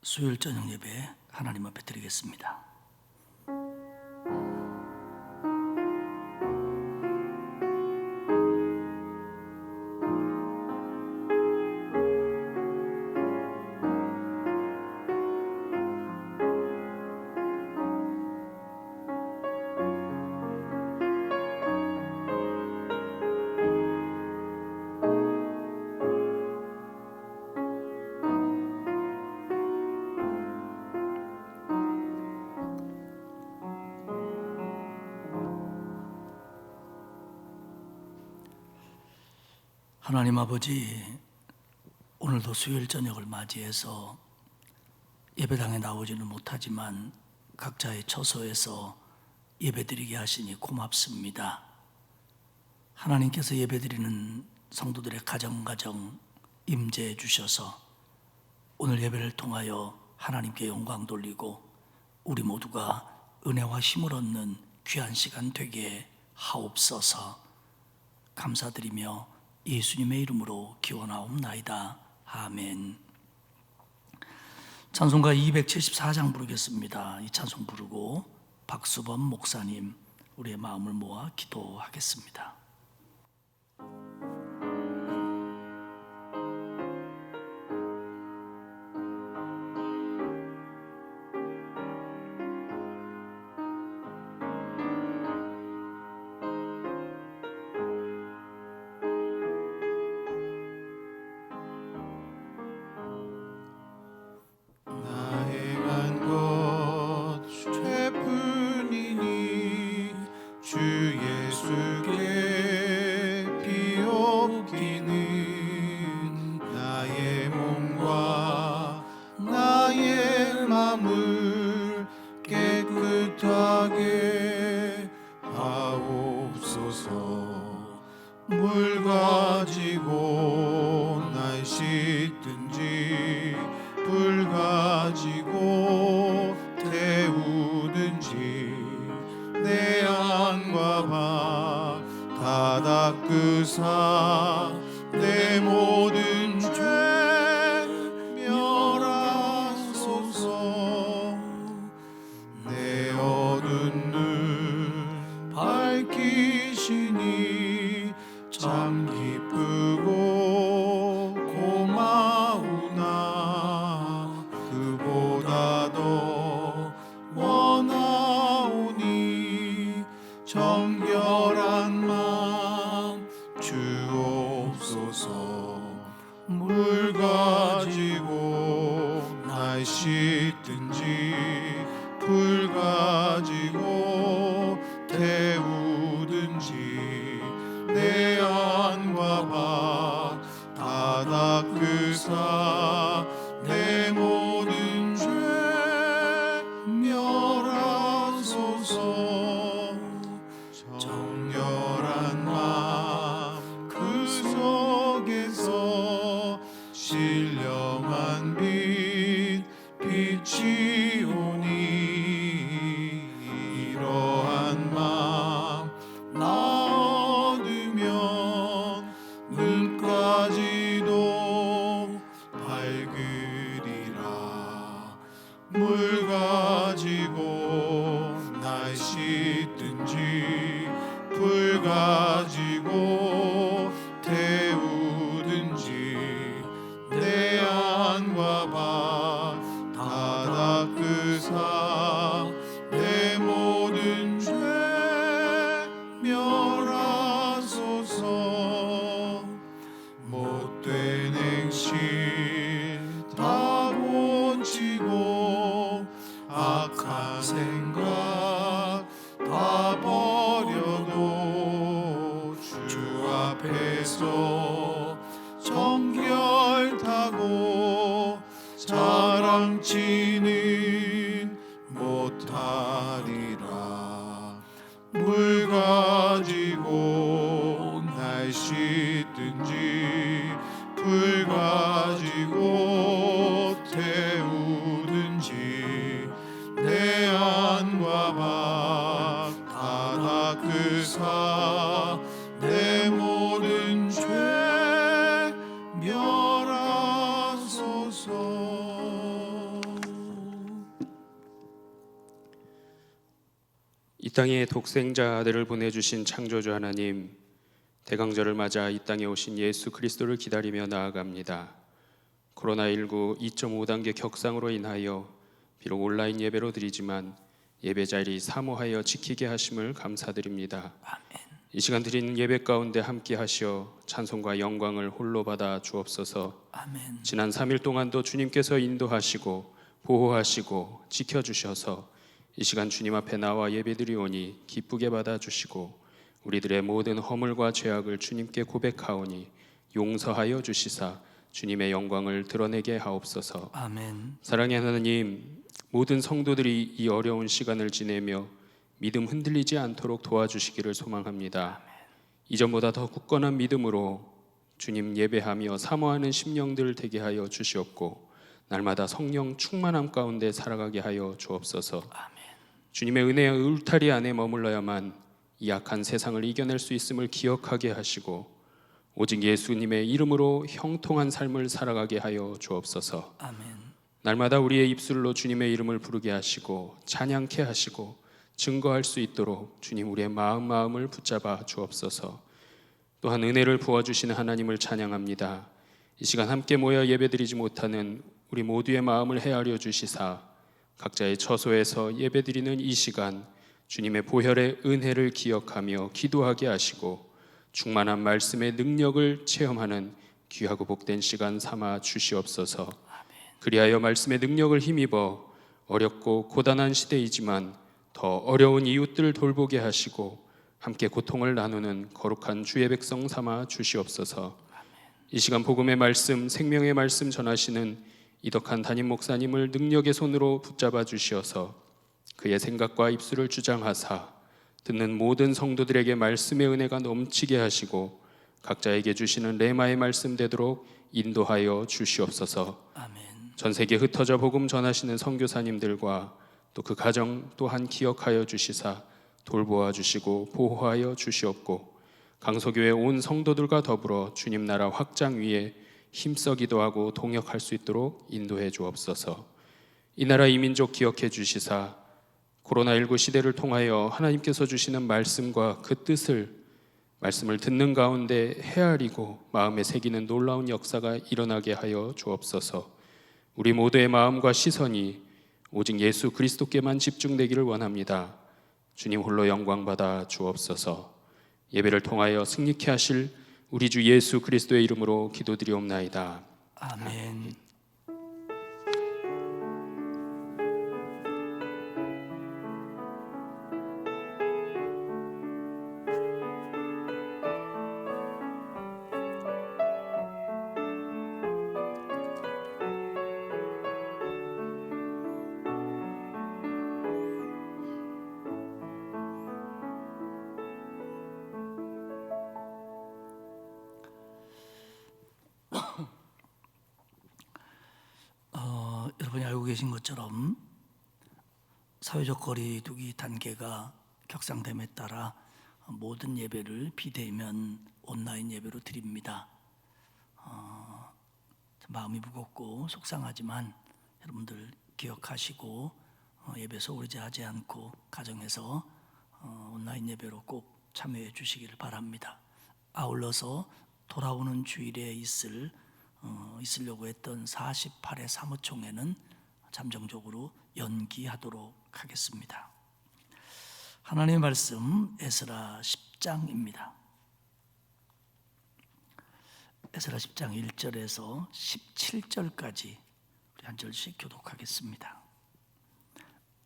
수요일 저녁 예배 하나님 앞에 드리겠습니다. 하나님 아버지, 오늘도 수요일 저녁을 맞이해서 예배당에 나오지는 못하지만 각자의 처소에서 예배드리게 하시니 고맙습니다. 하나님께서 예배드리는 성도들의 가정 임재해 주셔서 오늘 예배를 통하여 하나님께 영광 돌리고 우리 모두가 은혜와 힘을 얻는 귀한 시간 되게 하옵소서. 감사드리며 예수님의 이름으로 기원하옵나이다. 아멘. 찬송가 274장 부르겠습니다. 이 찬송 부르고 박수범 목사님 우리의 마음을 모아 기도하겠습니다. 물 가지고 날 씻든지 불 가지고 태우든지 내 안과 밥 다 닦으사 내 모든 죄 멸하소서. 내 어두운 눈 밝히시니 참 기쁘고 고마우나 그보다 더 원하오니 정결한 마음 주옵소서. 물 가지고 날 씻든지 불 가지고 태우든지 내 안과 밥 다 닦으사 내 모든 죄 멸하소서. 정결한 마음 그 속에서 신령한 빛 빛이 오니 이러한 마음 나 얻으면 눈까지도 밝으리라. 물 가지고 날 씻든지 불 가지고 태우든지 내 안과 밥 다 닦으사 내 모든 죄 멸하소서. 못된 행실 다 고치고 악한 생각 다 버려도 주 앞에서 정결타고 자랑치는 못하리라. 물 가지고 날 씻든지 불 가지고 태우든지 내 안과 밥 다 닦으사 내 모든 죄 멸하소서. 땅에 독생자 아들을 보내주신 창조주 하나님, 대강절을 맞아 이 땅에 오신 예수 그리스도를 기다리며 나아갑니다. 코로나19 2.5단계 격상으로 인하여 비록 온라인 예배로 드리지만 예배 자리 사모하여 지키게 하심을 감사드립니다. 이 시간 드리는 예배 가운데 함께 하시어 찬송과 영광을 홀로 받아 주옵소서. 아멘. 지난 3일 동안도 주님께서 인도하시고 보호하시고 지켜주셔서 이 시간 주님 앞에 나와 예배드리오니 기쁘게 받아주시고 우리들의 모든 허물과 죄악을 주님께 고백하오니 용서하여 주시사 주님의 영광을 드러내게 하옵소서. 아멘. 사랑의 하나님, 모든 성도들이 이 어려운 시간을 지내며 믿음 흔들리지 않도록 도와주시기를 소망합니다. 이전보다 더 굳건한 믿음으로 주님 예배하며 사모하는 심령들 되게 하여 주시옵고 날마다 성령 충만함 가운데 살아가게 하여 주옵소서. 아멘. 주님의 은혜의 울타리 안에 머물러야만 이 악한 세상을 이겨낼 수 있음을 기억하게 하시고 오직 예수님의 이름으로 형통한 삶을 살아가게 하여 주옵소서. 아멘. 날마다 우리의 입술로 주님의 이름을 부르게 하시고 찬양케 하시고 증거할 수 있도록 주님 우리의 마음을 붙잡아 주옵소서. 또한 은혜를 부어주시는 하나님을 찬양합니다. 이 시간 함께 모여 예배드리지 못하는 우리 모두의 마음을 헤아려 주시사 각자의 처소에서 예배드리는 이 시간 주님의 보혈의 은혜를 기억하며 기도하게 하시고 충만한 말씀의 능력을 체험하는 귀하고 복된 시간 삼아 주시옵소서. 그리하여 말씀의 능력을 힘입어 어렵고 고단한 시대이지만 더 어려운 이웃들을 돌보게 하시고 함께 고통을 나누는 거룩한 주의 백성 삼아 주시옵소서. 이 시간 복음의 말씀, 생명의 말씀 전하시는 이덕한 담임 목사님을 능력의 손으로 붙잡아 주시어서 그의 생각과 입술을 주장하사 듣는 모든 성도들에게 말씀의 은혜가 넘치게 하시고 각자에게 주시는 레마의 말씀 되도록 인도하여 주시옵소서. 아멘. 전 세계 흩어져 복음 전하시는 선교사님들과 또 그 가정 또한 기억하여 주시사 돌보아 주시고 보호하여 주시옵고 강서교회 온 성도들과 더불어 주님 나라 확장 위에 힘써 기도하고 동역할 수 있도록 인도해 주옵소서. 이 나라 이 민족 기억해 주시사 코로나19 시대를 통하여 하나님께서 주시는 말씀과 그 뜻을 말씀을 듣는 가운데 헤아리고 마음에 새기는 놀라운 역사가 일어나게 하여 주옵소서. 우리 모두의 마음과 시선이 오직 예수 그리스도께만 집중되기를 원합니다. 주님 홀로 영광 받아 주옵소서. 예배를 통하여 승리케 하실 우리 주 예수 그리스도의 이름으로 기도드리옵나이다. 아멘. 여러분이 알고 계신 것처럼 사회적 거리 두기 단계가 격상됨에 따라 모든 예배를 비대면 온라인 예배로 드립니다. 마음이 무겁고 속상하지만 여러분들 기억하시고 예배 소홀히 하지 않고 가정에서 온라인 예배로 꼭 참여해 주시기를 바랍니다. 아울러서 돌아오는 주일에 있으려고 했던 48회 사무총회는 잠정적으로 연기하도록 하겠습니다. 하나님의 말씀 에스라 10장입니다. 에스라 10장 1절에서 17절까지 우리 한 절씩 교독하겠습니다.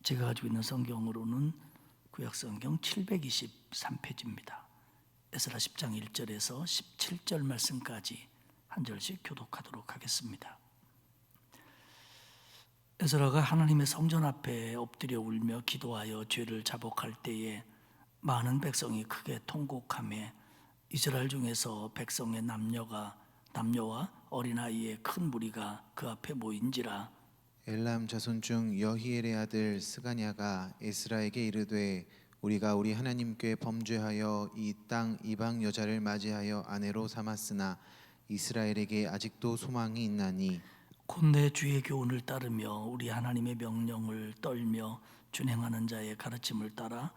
제가 가지고 있는 성경으로는 구약성경 723페이지입니다. 에스라 10장 1절에서 17절 말씀까지 한 절씩 교독하도록 하겠습니다. 에스라가 하나님의 성전 앞에 엎드려 울며 기도하여 죄를 자복할 때에 많은 백성이 크게 통곡하며 이스라엘 중에서 백성의 남녀와 어린아이의 큰 무리가 그 앞에 모인지라. 엘람 자손 중 여히엘의 아들 스가냐가 에스라에게 이르되 우리가 우리 하나님께 범죄하여 이 땅 이방 여자를 맞이하여 아내로 삼았으나 이스라엘에게 아직도 소망이 있나니 곧 내 주의 교훈을 따르며 우리 하나님의 명령을 떨며 준행하는 자의 가르침을 따라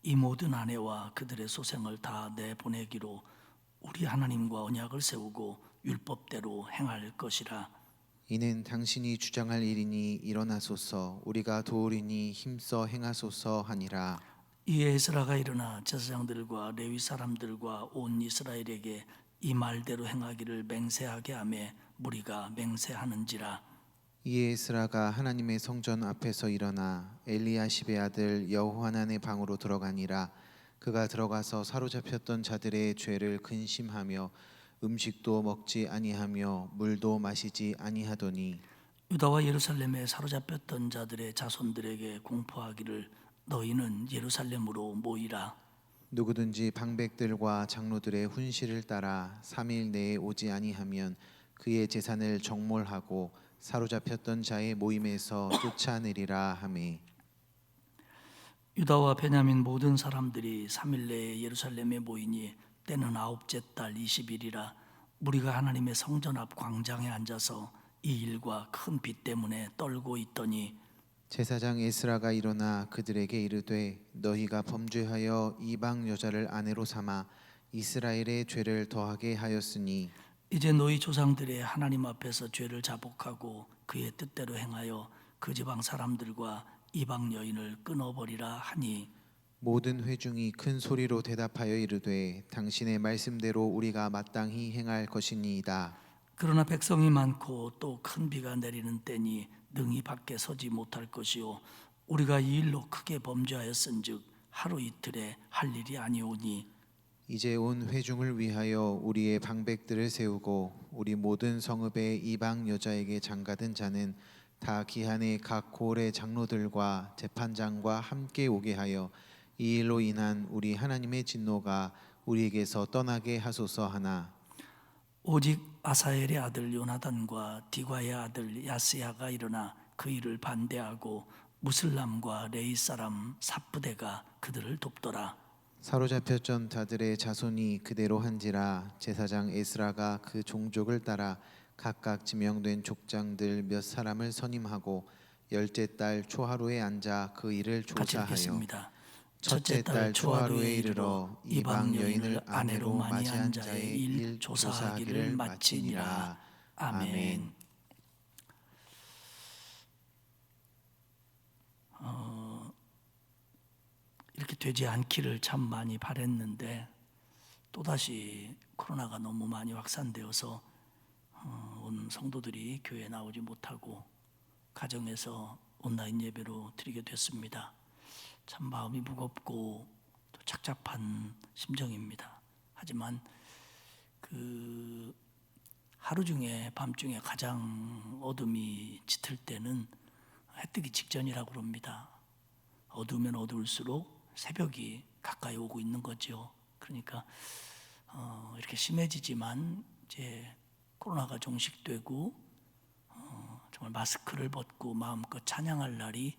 이 모든 아내와 그들의 소생을 다 내보내기로 우리 하나님과 언약을 세우고 율법대로 행할 것이라. 이는 당신이 주장할 일이니 일어나소서 우리가 도우리니 힘써 행하소서 하니라. 이에 에스라가 일어나 제사장들과 레위 사람들과 온 이스라엘에게 이 말대로 행하기를 맹세하게 하며 무리가 맹세하는지라. 이에 에스라가 하나님의 성전 앞에서 일어나 엘리야십의 아들 여호하난의 방으로 들어가니라. 그가 들어가서 사로잡혔던 자들의 죄를 근심하며 음식도 먹지 아니하며 물도 마시지 아니하더니 유다와 예루살렘에 사로잡혔던 자들의 자손들에게 공포하기를 너희는 예루살렘으로 모이라. 누구든지 방백들과 장로들의 훈시를 따라 3일 내에 오지 아니하면 그의 재산을 정몰하고 사로잡혔던 자의 모임에서 쫓아내리라 하매. 유다와 베냐민 모든 사람들이 3일 내에 예루살렘에 모이니 때는 9째 달 20일이라. 무리가 하나님의 성전 앞 광장에 앉아서 이 일과 큰 비 때문에 떨고 있더니 제사장 에스라가 일어나 그들에게 이르되 너희가 범죄하여 이방 여자를 아내로 삼아 이스라엘의 죄를 더하게 하였으니 이제 너희 조상들의 하나님 앞에서 죄를 자복하고 그의 뜻대로 행하여 그 지방 사람들과 이방 여인을 끊어버리라 하니 모든 회중이 큰 소리로 대답하여 이르되 당신의 말씀대로 우리가 마땅히 행할 것이니이다. 그러나 백성이 많고 또 큰 비가 내리는 때니 능히 밖에 서지 못할 것이요 우리가 이 일로 크게 범죄하였은즉 하루 이틀에 할 일이 아니오니 이제 온 회중을 위하여 우리의 방백들을 세우고 우리 모든 성읍의 이방 여자에게 장가든 자는 다 기한의 각 고을의 장로들과 재판장과 함께 오게 하여 이 일로 인한 우리 하나님의 진노가 우리에게서 떠나게 하소서 하나. 오직 아사엘의 아들 요나단과 디과의 아들 야스야가 일어나 그 일을 반대하고 무슬람과 레이 사람 삽부대가 그들을 돕더라. 사로잡혔던 자들의 자손이 그대로 한지라. 제사장 에스라가 그 종족을 따라 각각 지명된 족장들 몇 사람을 선임하고 10째 달 초하루에 앉아 그 일을 같이 조사하여 읽겠습니다. 첫째 달 초하루에 이르러 이방 여인을 아내로 맞이한 자의 일 조사하기를 마치니라. 아멘. 이렇게 되지 않기를 참 많이 바랬는데 또다시 코로나가 너무 많이 확산되어서 온 성도들이 교회에 나오지 못하고 가정에서 온라인 예배로 드리게 됐습니다. 참 마음이 무겁고 또 착잡한 심정입니다. 하지만 그 하루 중에 밤중에 가장 어둠이 짙을 때는 해 뜨기 직전이라고 그럽니다. 어두우면 어두울수록 새벽이 가까이 오고 있는 거죠. 그러니까 이렇게 심해지지만 이제 코로나가 종식되고 정말 마스크를 벗고 마음껏 찬양할 날이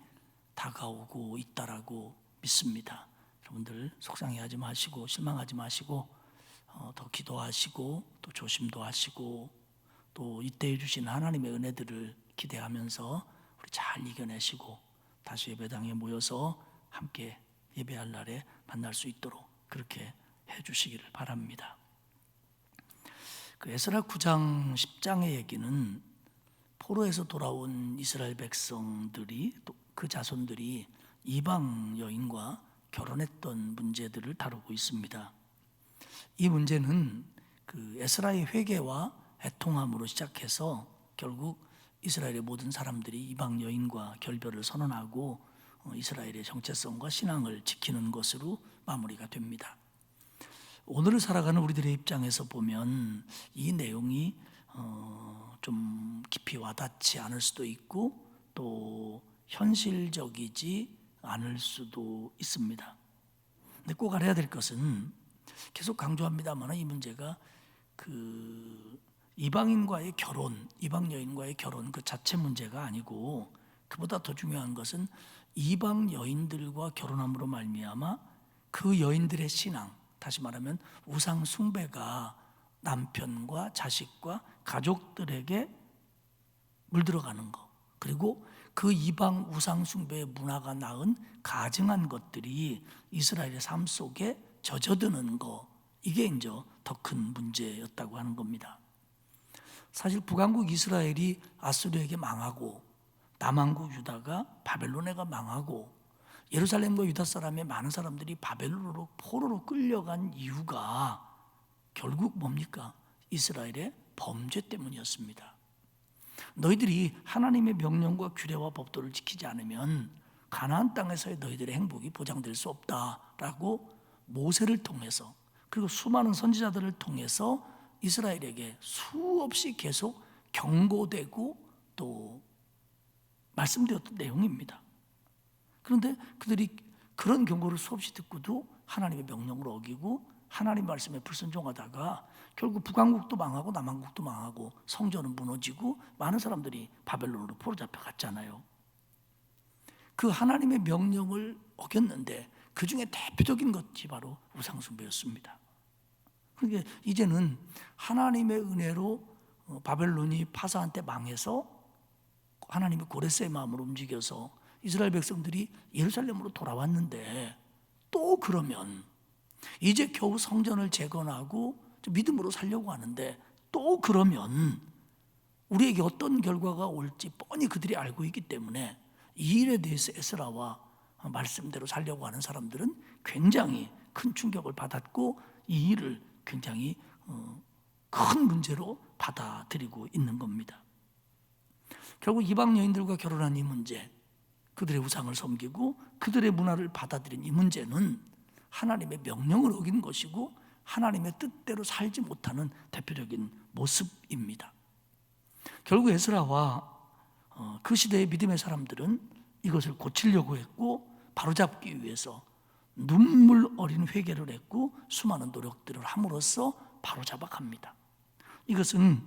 다가오고 있다라고 믿습니다. 여러분들 속상해하지 마시고 실망하지 마시고 더 기도하시고 또 조심도 하시고 또 이때 주신 하나님의 은혜들을 기대하면서 우리 잘 이겨내시고 다시 예배당에 모여서 함께 예배할 날에 만날 수 있도록 그렇게 해주시기를 바랍니다. 그 에스라 9장 10장의 얘기는 포로에서 돌아온 이스라엘 백성들이 또 그 자손들이 이방 여인과 결혼했던 문제들을 다루고 있습니다. 이 문제는 그 에스라의 회개와 애통함으로 시작해서 결국 이스라엘의 모든 사람들이 이방 여인과 결별을 선언하고 이스라엘의 정체성과 신앙을 지키는 것으로 마무리가 됩니다. 오늘을 살아가는 우리들의 입장에서 보면 이 내용이 좀 깊이 와닿지 않을 수도 있고 또 현실적이지 않을 수도 있습니다. 근데 꼭 알아야 될 것은 계속 강조합니다만 이 문제가 그 이방인과의 결혼, 이방 여인과의 결혼 그 자체 문제가 아니고 그보다 더 중요한 것은 이방 여인들과 결혼함으로 말미암아 그 여인들의 신앙, 다시 말하면 우상 숭배가 남편과 자식과 가족들에게 물들어가는 것, 그리고 그 이방 우상 숭배의 문화가 낳은 가증한 것들이 이스라엘의 삶 속에 젖어드는 거, 이게 이제 더 큰 문제였다고 하는 겁니다. 사실 북왕국 이스라엘이 아수르에게 망하고 남왕국 유다가 바벨론에가 망하고 예루살렘과 유다 사람의 많은 사람들이 바벨론으로 포로로 끌려간 이유가 결국 뭡니까? 이스라엘의 범죄 때문이었습니다. 너희들이 하나님의 명령과 규례와 법도를 지키지 않으면 가나안 땅에서의 너희들의 행복이 보장될 수 없다라고 모세를 통해서 그리고 수많은 선지자들을 통해서 이스라엘에게 수없이 계속 경고되고 또 말씀드렸던 내용입니다. 그런데 그들이 그런 경고를 수없이 듣고도 하나님의 명령을 어기고 하나님 말씀에 불순종하다가 결국 북왕국도 망하고 남왕국도 망하고 성전은 무너지고 많은 사람들이 바벨론으로 포로 잡혀갔잖아요. 그 하나님의 명령을 어겼는데 그 중에 대표적인 것이 바로 우상숭배였습니다. 그러니까 이제는 하나님의 은혜로 바벨론이 파사한테 망해서 하나님이 고레스의 마음으로 움직여서 이스라엘 백성들이 예루살렘으로 돌아왔는데 또 그러면 이제 겨우 성전을 재건하고 믿음으로 살려고 하는데 또 그러면 우리에게 어떤 결과가 올지 뻔히 그들이 알고 있기 때문에 이 일에 대해서 에스라와 말씀대로 살려고 하는 사람들은 굉장히 큰 충격을 받았고 이 일을 굉장히 큰 문제로 받아들이고 있는 겁니다. 결국 이방 여인들과 결혼한 이 문제, 그들의 우상을 섬기고 그들의 문화를 받아들인 이 문제는 하나님의 명령을 어긴 것이고 하나님의 뜻대로 살지 못하는 대표적인 모습입니다. 결국 에스라와 그 시대의 믿음의 사람들은 이것을 고치려고 했고 바로잡기 위해서 눈물 어린 회개를 했고 수많은 노력들을 함으로써 바로잡아갑니다. 이것은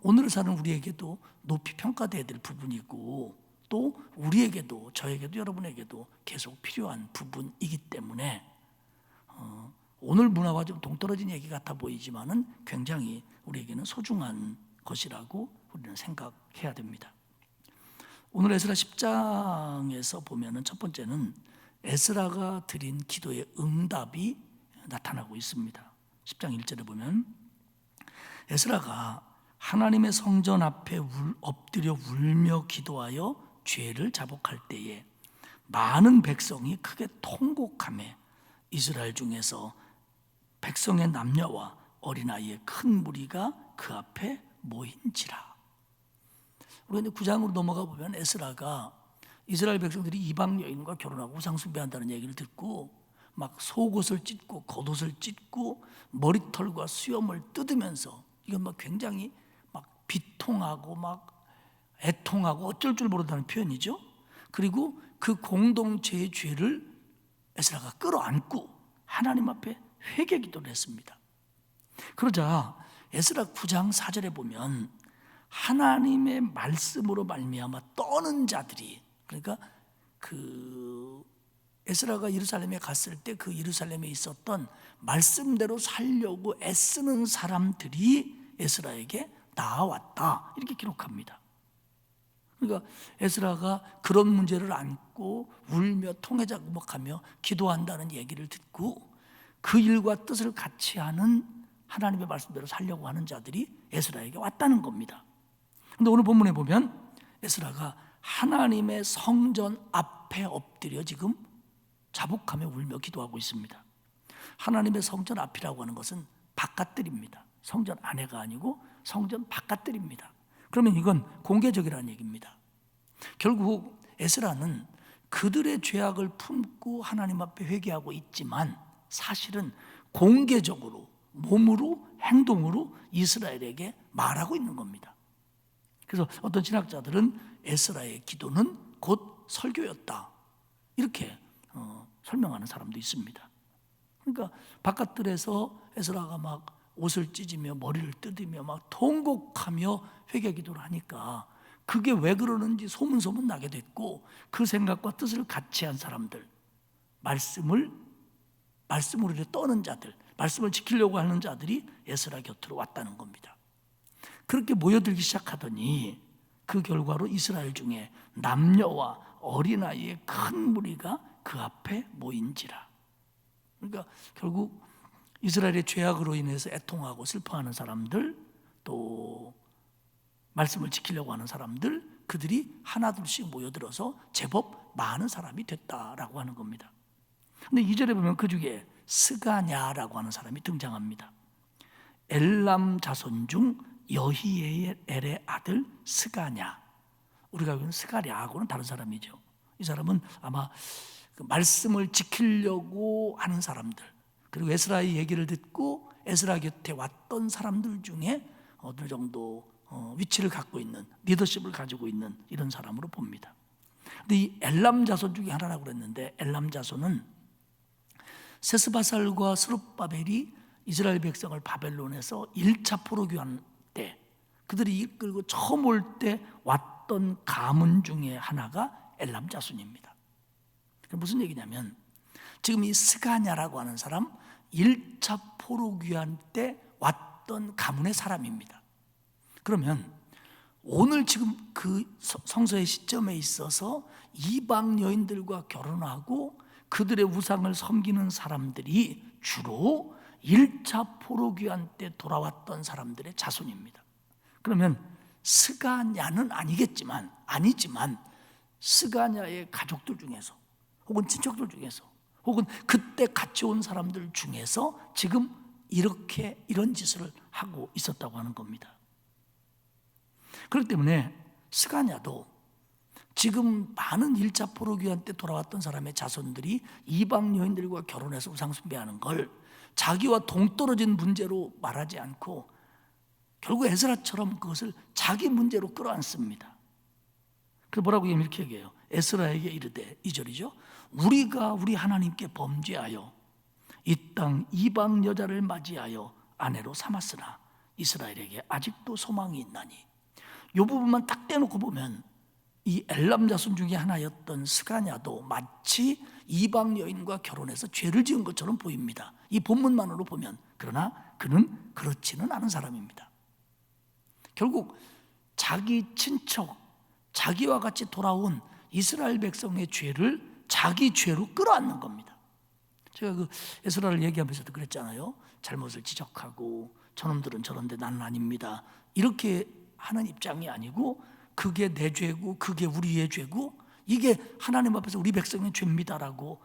오늘을 사는 우리에게도 높이 평가돼야 될 부분이고 또 우리에게도 저에게도 여러분에게도 계속 필요한 부분이기 때문에 오늘 문화와 좀 동떨어진 얘기 같아 보이지만은 굉장히 우리에게는 소중한 것이라고 우리는 생각해야 됩니다. 오늘 에스라 10장에서 보면은 첫 번째는 에스라가 드린 기도의 응답이 나타나고 있습니다. 10장 1절에 보면 에스라가 하나님의 성전 앞에 엎드려 울며 기도하여 죄를 자복할 때에 많은 백성이 크게 통곡하며 이스라엘 중에서 백성의 남녀와 어린아이의 큰 무리가 그 앞에 모인지라. 우리가 9장으로 넘어가 보면 에스라가 이스라엘 백성들이 이방 여인과 결혼하고 우상 숭배한다는 얘기를 듣고 막 속옷을 찢고 겉옷을 찢고 머리털과 수염을 뜯으면서 이건 막 굉장히 막 비통하고 막 애통하고 어쩔 줄 모른다는 표현이죠. 그리고 그 공동체의 죄를 에스라가 끌어안고 하나님 앞에 회개 기도를 했습니다. 그러자 에스라 9장 4절에 보면 하나님의 말씀으로 말미암아 떠는 자들이, 그러니까 그 에스라가 예루살렘에 갔을 때 그 예루살렘에 있었던 말씀대로 살려고 애쓰는 사람들이 에스라에게 나아왔다, 이렇게 기록합니다. 그러니까 에스라가 그런 문제를 안고 울며 통회자복하며 기도한다는 얘기를 듣고 그 일과 뜻을 같이 하는 하나님의 말씀대로 살려고 하는 자들이 에스라에게 왔다는 겁니다. 그런데 오늘 본문에 보면 에스라가 하나님의 성전 앞에 엎드려 지금 자복하며 울며 기도하고 있습니다. 하나님의 성전 앞이라고 하는 것은 바깥들입니다. 성전 안에가 아니고 성전 바깥들입니다. 그러면 이건 공개적이라는 얘기입니다. 결국 에스라는 그들의 죄악을 품고 하나님 앞에 회개하고 있지만 사실은 공개적으로 몸으로 행동으로 이스라엘에게 말하고 있는 겁니다. 그래서 어떤 신학자들은 에스라의 기도는 곧 설교였다, 이렇게 설명하는 사람도 있습니다. 그러니까 바깥들에서 에스라가 막 옷을 찢으며 머리를 뜯으며 막 통곡하며 회개 기도를 하니까 그게 왜 그러는지 소문소문 나게 됐고 그 생각과 뜻을 같이 한 사람들, 말씀으로 떠는 자들, 말씀을 지키려고 하는 자들이 에스라 곁으로 왔다는 겁니다. 그렇게 모여들기 시작하더니 그 결과로 이스라엘 중에 남녀와 어린아이의 큰 무리가 그 앞에 모인지라. 그러니까 결국 이스라엘의 죄악으로 인해서 애통하고 슬퍼하는 사람들, 또 말씀을 지키려고 하는 사람들, 그들이 하나둘씩 모여들어서 제법 많은 사람이 됐다라고 하는 겁니다. 근데 2절에 보면 그 중에 스가냐라고 하는 사람이 등장합니다. 엘람 자손 중 여히엘의 아들 스가냐. 우리가 알고 있는 스가랴하고는 다른 사람이죠. 이 사람은 아마 그 말씀을 지키려고 하는 사람들, 그리고 에스라의 얘기를 듣고 에스라 곁에 왔던 사람들 중에 어느 정도 위치를 갖고 있는, 리더십을 가지고 있는 이런 사람으로 봅니다. 근데 이 엘람 자손 중에 하나라고 그랬는데, 엘람 자손은 세스바살과 스룹바벨이 이스라엘 백성을 바벨론에서 1차 포로교환 때 그들이 이끌고 처음 올 때 왔던 가문 중에 하나가 엘람 자손입니다. 무슨 얘기냐면, 지금 이 스가냐라고 하는 사람 1차 포로귀환 때 왔던 가문의 사람입니다. 그러면 오늘 지금 그 성서의 시점에 있어서 이방 여인들과 결혼하고 그들의 우상을 섬기는 사람들이 주로 1차 포로귀환 때 돌아왔던 사람들의 자손입니다. 그러면 스가냐는 아니지만 스가냐의 가족들 중에서, 혹은 친척들 중에서, 혹은 그때 같이 온 사람들 중에서 지금 이런 짓을 하고 있었다고 하는 겁니다. 그렇기 때문에 스가냐도 지금 많은 1차 포로귀환 때 돌아왔던 사람의 자손들이 이방 여인들과 결혼해서 우상 숭배하는 걸 자기와 동떨어진 문제로 말하지 않고 결국 에스라처럼 그것을 자기 문제로 끌어안습니다. 그래서 뭐라고 이렇게 얘기해요. 에스라에게 이르되, 2절이죠. 우리가 우리 하나님께 범죄하여 이 땅 이방 여자를 맞이하여 아내로 삼았으나 이스라엘에게 아직도 소망이 있나니. 이 부분만 딱 떼놓고 보면 이 엘람 자손 중에 하나였던 스가냐도 마치 이방 여인과 결혼해서 죄를 지은 것처럼 보입니다. 이 본문만으로 보면. 그러나 그는 그렇지는 않은 사람입니다. 결국 자기 친척, 자기와 같이 돌아온 이스라엘 백성의 죄를 자기 죄로 끌어안는 겁니다. 제가 그 에스라를 얘기하면서도 그랬잖아요. 잘못을 지적하고 저놈들은 저런데 나는 아닙니다, 이렇게 하는 입장이 아니고, 그게 내 죄고 그게 우리의 죄고 이게 하나님 앞에서 우리 백성의 죄입니다라고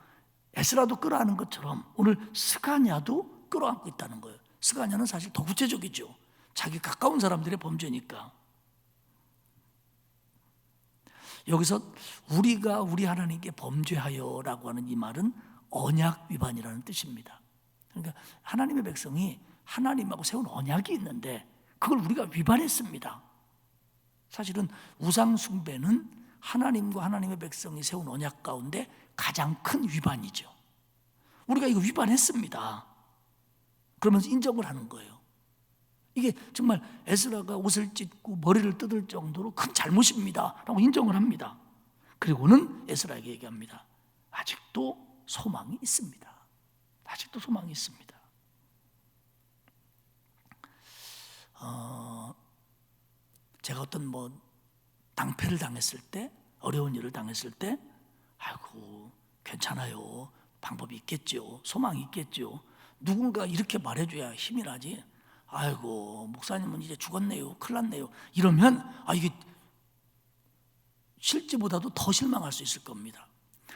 에스라도 끌어안는 것처럼 오늘 스가냐도 끌어안고 있다는 거예요. 스가냐는 사실 더 구체적이죠. 자기 가까운 사람들의 범죄니까. 여기서 우리가 우리 하나님께 범죄하여라고 하는 이 말은 언약 위반이라는 뜻입니다. 그러니까 하나님의 백성이 하나님하고 세운 언약이 있는데 그걸 우리가 위반했습니다. 사실은 우상 숭배는 하나님과 하나님의 백성이 세운 언약 가운데 가장 큰 위반이죠. 우리가 이거 위반했습니다. 그러면서 인정을 하는 거예요. 이게 정말 에스라가 옷을 찢고 머리를 뜯을 정도로 큰 잘못입니다 라고 인정을 합니다. 그리고는 에스라에게 얘기합니다. 아직도 소망이 있습니다. 아직도 소망이 있습니다. 제가 어떤 낭패를 당했을 때, 어려운 일을 당했을 때, 아이고 괜찮아요, 방법이 있겠죠, 소망이 있겠죠, 누군가 이렇게 말해줘야 힘이 나지, 아이고 목사님은 이제 죽었네요, 큰일 났네요, 이러면 이게 실제보다도 더 실망할 수 있을 겁니다.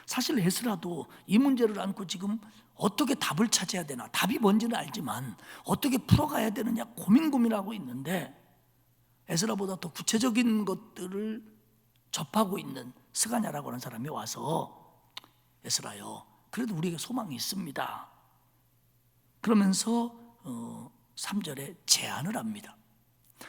사실 에스라도 이 문제를 안고 지금 어떻게 답을 찾아야 되나, 답이 뭔지는 알지만 어떻게 풀어가야 되느냐 고민하고 있는데, 에스라보다 더 구체적인 것들을 접하고 있는 스가냐라고 하는 사람이 와서, 에스라요, 그래도 우리에게 소망이 있습니다, 그러면서 3절에 제안을 합니다.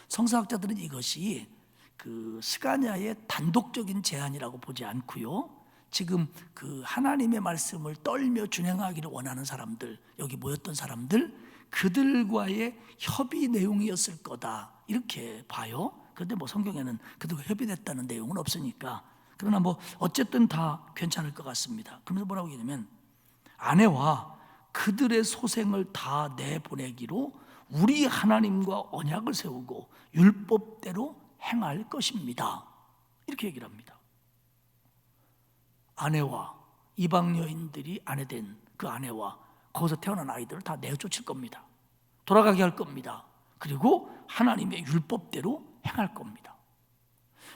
성서학자들은 이것이 그 스가냐의 단독적인 제안이라고 보지 않고요, 지금 그 하나님의 말씀을 떨며 준행하기를 원하는 사람들, 여기 모였던 사람들, 그들과의 협의 내용이었을 거다 이렇게 봐요. 그런데 성경에는 그들과 협의됐다는 내용은 없으니까, 그러나 어쨌든 다 괜찮을 것 같습니다. 그러면서 뭐라고 얘기하냐면, 아내와 그들의 소생을 다 내보내기로 우리 하나님과 언약을 세우고 율법대로 행할 것입니다. 이렇게 얘기를 합니다. 아내와 이방 여인들이 아내된 그 아내와 거기서 태어난 아이들을 다 내쫓을 겁니다. 돌아가게 할 겁니다. 그리고 하나님의 율법대로 행할 겁니다.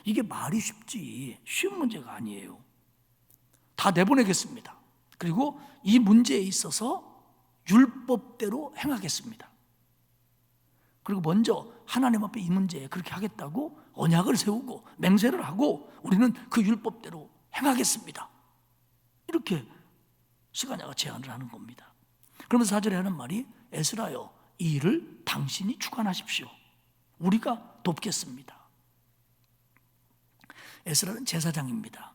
이게 말이 쉽지 쉬운 문제가 아니에요. 다 내보내겠습니다. 그리고 이 문제에 있어서 율법대로 행하겠습니다. 그리고 먼저 하나님 앞에 이 문제에 그렇게 하겠다고 언약을 세우고 맹세를 하고 우리는 그 율법대로 행하겠습니다. 이렇게 스가랴가 제안을 하는 겁니다. 그러면서 4절에 하는 말이 에스라여 이 일을 당신이 주관하십시오. 우리가 돕겠습니다. 에스라는 제사장입니다.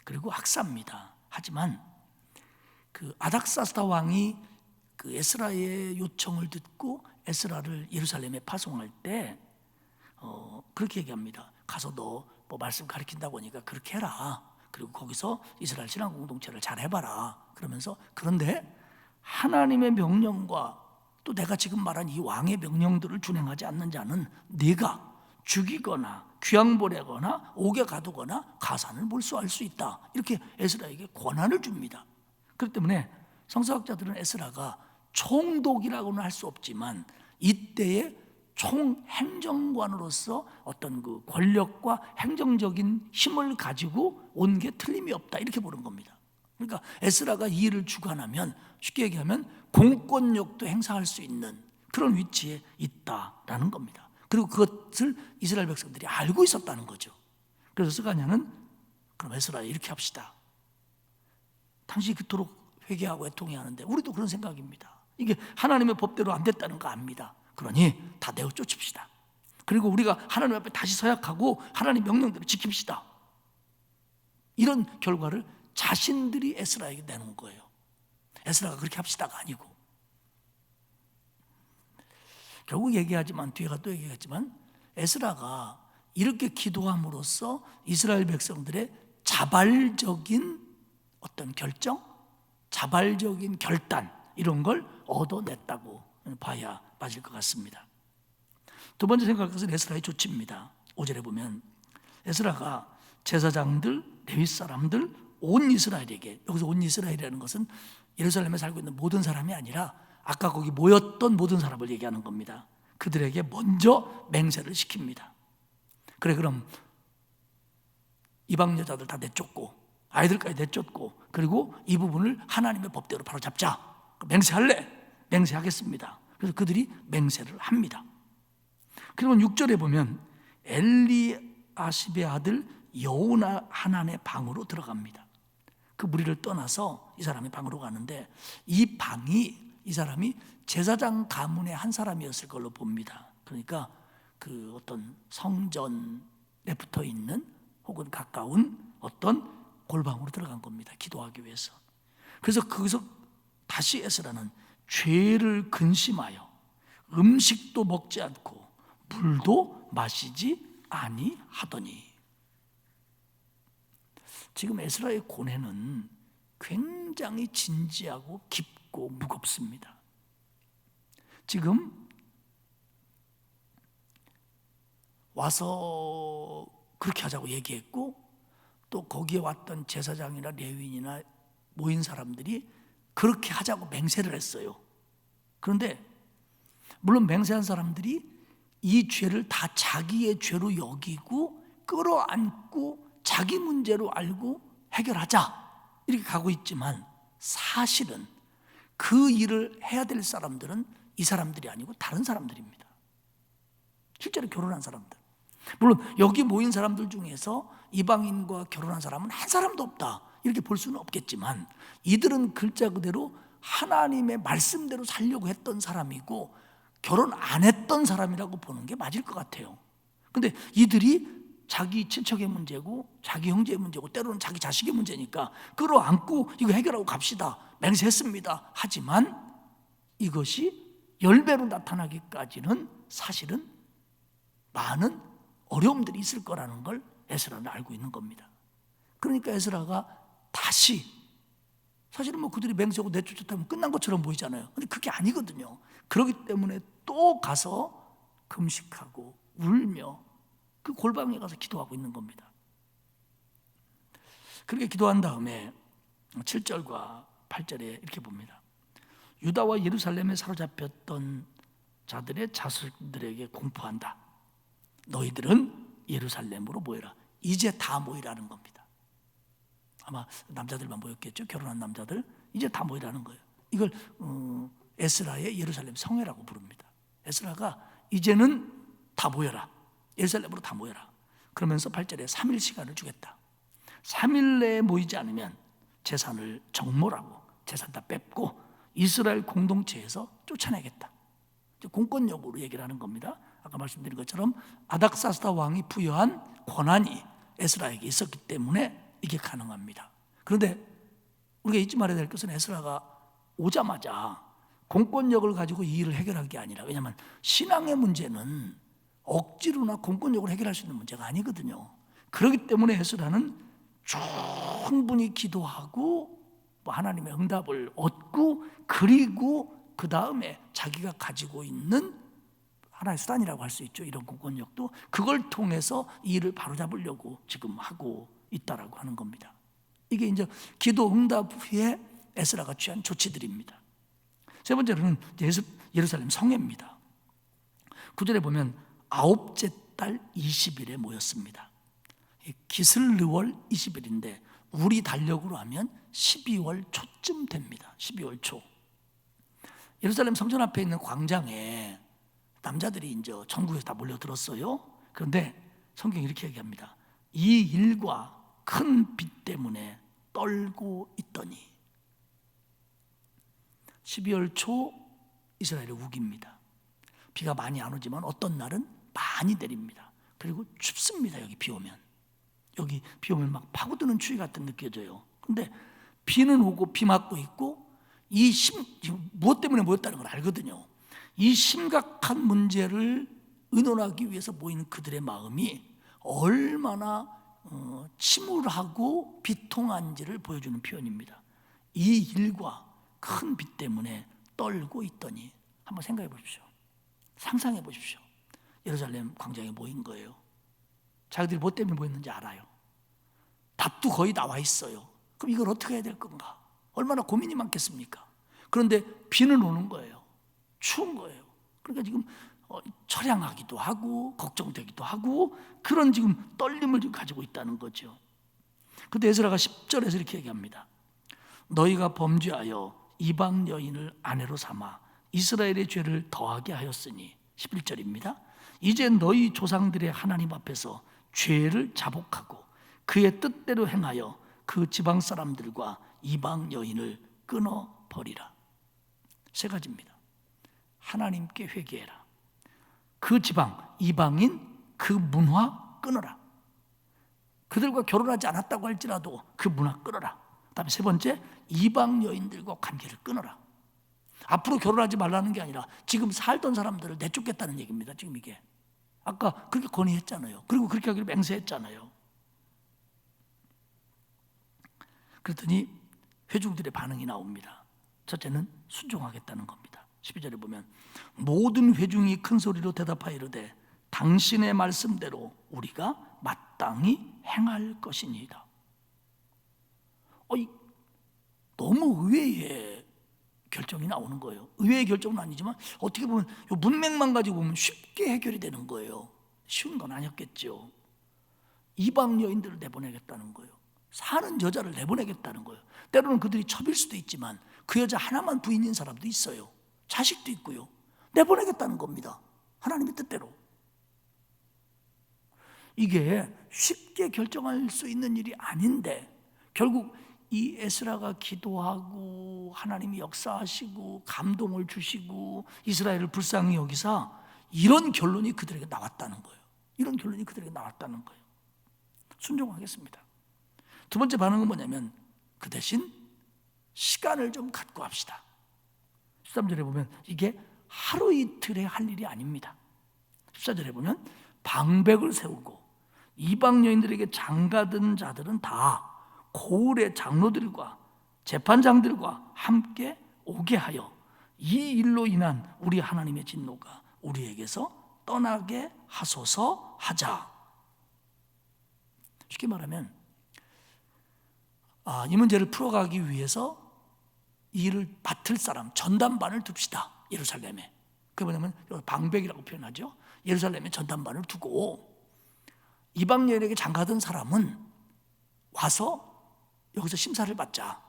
그리고 학사입니다. 하지만 그 아닥사스다 왕이 그 에스라의 요청을 듣고 에스라를 예루살렘에 파송할 때 그렇게 얘기합니다. 가서 너 뭐 말씀 가르친다고 하니까 그렇게 해라. 그리고 거기서 이스라엘 신앙 공동체를 잘 해봐라. 그러면서 그런데 하나님의 명령과 또 내가 지금 말한 이 왕의 명령들을 준행하지 않는 자는 네가 죽이거나 귀양 보내거나 옥에 가두거나 가산을 몰수할 수 있다. 이렇게 에스라에게 권한을 줍니다. 그렇기 때문에 성서학자들은 에스라가 총독이라고는 할 수 없지만 이때의 총행정관으로서 어떤 그 권력과 행정적인 힘을 가지고 온 게 틀림이 없다 이렇게 보는 겁니다. 그러니까 에스라가 이 일을 주관하면 쉽게 얘기하면 공권력도 행사할 수 있는 그런 위치에 있다라는 겁니다. 그리고 그것을 이스라엘 백성들이 알고 있었다는 거죠. 그래서 스가랴는 그럼 에스라 이렇게 합시다. 당신이 그토록 회개하고 애통해 하는데 우리도 그런 생각입니다. 이게 하나님의 법대로 안 됐다는 거 압니다. 그러니 다 내어 쫓읍시다. 그리고 우리가 하나님 앞에 다시 서약하고 하나님 명령대로 지킵시다. 이런 결과를 자신들이 에스라에게 내놓은 거예요. 에스라가 그렇게 합시다가 아니고. 결국 얘기하지만 뒤에가 또 얘기했지만 에스라가 이렇게 기도함으로써 이스라엘 백성들의 자발적인 어떤 결정, 자발적인 결단 이런 걸 얻어냈다고 봐야 맞을 것 같습니다. 두 번째 생각할 것은 에스라의 조치입니다. 5절에 보면 에스라가 제사장들, 레위 사람들, 온 이스라엘에게, 여기서 온 이스라엘이라는 것은 예루살렘에 살고 있는 모든 사람이 아니라 아까 거기 모였던 모든 사람을 얘기하는 겁니다. 그들에게 먼저 맹세를 시킵니다. 그래 그럼 이방 여자들 다 내쫓고 아이들까지 내쫓고 그리고 이 부분을 하나님의 법대로 바로 잡자. 맹세할래? 맹세하겠습니다. 그래서 그들이 맹세를 합니다. 그리고 6절에 보면 엘리아십의 아들 여호하난의 방으로 들어갑니다. 그 무리를 떠나서 이 사람의 방으로 가는데 이 방이 이 사람이 제사장 가문의 한 사람이었을 걸로 봅니다. 그러니까 그 어떤 성전에 붙어 있는 혹은 가까운 어떤 골방으로 들어간 겁니다. 기도하기 위해서. 그래서 거기서 다시 에스라는 죄를 근심하여 음식도 먹지 않고 물도 마시지 아니하더니. 지금 에스라의 고뇌는 굉장히 진지하고 깊고 무겁습니다. 지금 와서 그렇게 하자고 얘기했고 또 거기에 왔던 제사장이나 레위인이나 모인 사람들이 그렇게 하자고 맹세를 했어요. 그런데 물론 맹세한 사람들이 이 죄를 다 자기의 죄로 여기고 끌어안고 자기 문제로 알고 해결하자 이렇게 가고 있지만 사실은 그 일을 해야 될 사람들은 이 사람들이 아니고 다른 사람들입니다. 실제로 결혼한 사람들. 물론 여기 모인 사람들 중에서 이방인과 결혼한 사람은 한 사람도 없다 이렇게 볼 수는 없겠지만 이들은 글자 그대로 하나님의 말씀대로 살려고 했던 사람이고 결혼 안 했던 사람이라고 보는 게 맞을 것 같아요. 근데 이들이 자기 친척의 문제고 자기 형제의 문제고 때로는 자기 자식의 문제니까 끌어안고 이거 해결하고 갑시다 맹세했습니다. 하지만 이것이 열배로 나타나기까지는 사실은 많은 어려움들이 있을 거라는 걸 에스라는 알고 있는 겁니다. 그러니까 에스라가 다시 사실은 뭐 그들이 맹세하고 내쫓았다면 끝난 것처럼 보이잖아요. 근데 그게 아니거든요. 그렇기 때문에 또 가서 금식하고 울며 그 골방에 가서 기도하고 있는 겁니다. 그렇게 기도한 다음에 7절과 8절에 이렇게 봅니다. 유다와 예루살렘에 사로잡혔던 자들의 자손들에게 공포한다. 너희들은 예루살렘으로 모여라. 이제 다 모이라는 겁니다. 아마 남자들만 모였겠죠. 결혼한 남자들. 이제 다 모이라는 거예요. 이걸 에스라의 예루살렘 성회라고 부릅니다. 에스라가 이제는 다 모여라. 예루살렘으로 다 모여라. 그러면서 8절에 3일 시간을 주겠다. 3일 내에 모이지 않으면 재산을 정몰하고 재산 다 뺏고 이스라엘 공동체에서 쫓아내겠다. 공권력으로 얘기를 하는 겁니다. 아까 말씀드린 것처럼 아닥사스다 왕이 부여한 권한이 에스라에게 있었기 때문에 이게 가능합니다. 그런데 우리가 잊지 말아야 될 것은 에스라가 오자마자 공권력을 가지고 이 일을 해결할 게 아니라, 왜냐하면 신앙의 문제는 억지로나 공권력으로 해결할 수 있는 문제가 아니거든요. 그렇기 때문에 에스라는 충분히 기도하고 하나님의 응답을 얻고, 그리고 그 다음에 자기가 가지고 있는 하나의 수단이라고 할 수 있죠. 이런 공권력도 그걸 통해서 이 일을 바로잡으려고 지금 하고 있다라고 하는 겁니다. 이게 이제 기도 응답 후에 에스라가 취한 조치들입니다. 세 번째로는 예루살렘 성회입니다. 9절에 보면 9째 달 20일에 모였습니다. 기슬르월 20일인데 우리 달력으로 하면 12월 초쯤 됩니다. 12월 초. 예루살렘 성전 앞에 있는 광장에 남자들이 이제 전국에서 다 몰려들었어요. 그런데 성경이 이렇게 얘기합니다. 이 일과 큰 비 때문에 떨고 있더니. 12월 초 이스라엘의 우기입니다. 비가 많이 안 오지만 어떤 날은 많이 내립니다. 그리고 춥습니다. 여기 비 오면. 여기 비 오면 막 파고드는 추위 같은 느껴져요. 근데 비는 오고 비 맞고 있고, 무엇 때문에 모였다는 걸 알거든요. 이 심각한 문제를 의논하기 위해서 모이는 그들의 마음이 얼마나 침울하고 비통한지를 보여주는 표현입니다. 이 일과 큰 비 때문에 떨고 있더니. 한번 생각해 보십시오. 상상해 보십시오. 예루살렘 광장에 모인 거예요. 자기들이 뭐 때문에 모였는지 알아요. 답도 거의 나와 있어요. 그럼 이걸 어떻게 해야 될 건가? 얼마나 고민이 많겠습니까? 그런데 비는 오는 거예요. 추운 거예요. 그러니까 지금 처량하기도 하고 걱정되기도 하고 그런 지금 떨림을 지금 가지고 있다는 거죠. 그런데 에스라가 10절에서 이렇게 얘기합니다. 너희가 범죄하여 이방 여인을 아내로 삼아 이스라엘의 죄를 더하게 하였으니. 11절입니다. 이제 너희 조상들의 하나님 앞에서 죄를 자복하고 그의 뜻대로 행하여 그 지방 사람들과 이방 여인을 끊어버리라. 세 가지입니다. 하나님께 회개해라. 그 지방, 이방인 그 문화 끊어라. 그들과 결혼하지 않았다고 할지라도 그 문화 끊어라. 그다음에 세 번째, 이방 여인들과 관계를 끊어라. 앞으로 결혼하지 말라는 게 아니라 지금 살던 사람들을 내쫓겠다는 얘기입니다. 지금 이게 아까 그렇게 건의했잖아요. 그리고 그렇게 하기로 맹세했잖아요. 그랬더니 회중들의 반응이 나옵니다. 첫째는 순종하겠다는 겁니다. 12절에 보면 모든 회중이 큰 소리로 대답하여 이르되 당신의 말씀대로 우리가 마땅히 행할 것이니이다. 너무 의외의 결정이 나오는 거예요. 의외의 결정은 아니지만 어떻게 보면 이 문맥만 가지고 보면 쉽게 해결이 되는 거예요. 쉬운 건 아니었겠죠. 이방 여인들을 내보내겠다는 거예요. 사는 여자를 내보내겠다는 거예요. 때로는 그들이 첩일 수도 있지만 그 여자 하나만 부인인 사람도 있어요. 자식도 있고요. 내보내겠다는 겁니다. 하나님의 뜻대로. 이게 쉽게 결정할 수 있는 일이 아닌데 결국 이 에스라가 기도하고 하나님이 역사하시고 감동을 주시고 이스라엘을 불쌍히 여기사 이런 결론이 그들에게 나왔다는 거예요. 이런 결론이 그들에게 나왔다는 거예요. 순종하겠습니다. 두 번째 반응은 뭐냐면 그 대신 시간을 좀 갖고 합시다. 13절에 보면 이게 하루 이틀에 할 일이 아닙니다. 14절에 보면 방백을 세우고 이방 여인들에게 장가든 자들은 다 고을의 장로들과 재판장들과 함께 오게 하여 이 일로 인한 우리 하나님의 진노가 우리에게서 떠나게 하소서 하자. 쉽게 말하면 이 문제를 풀어가기 위해서 이 일을 맡을 사람, 전담반을 둡시다. 예루살렘에. 그게 뭐냐면 방백이라고 표현하죠. 예루살렘에 전담반을 두고 이방 여인에게 장가든 사람은 와서 여기서 심사를 받자,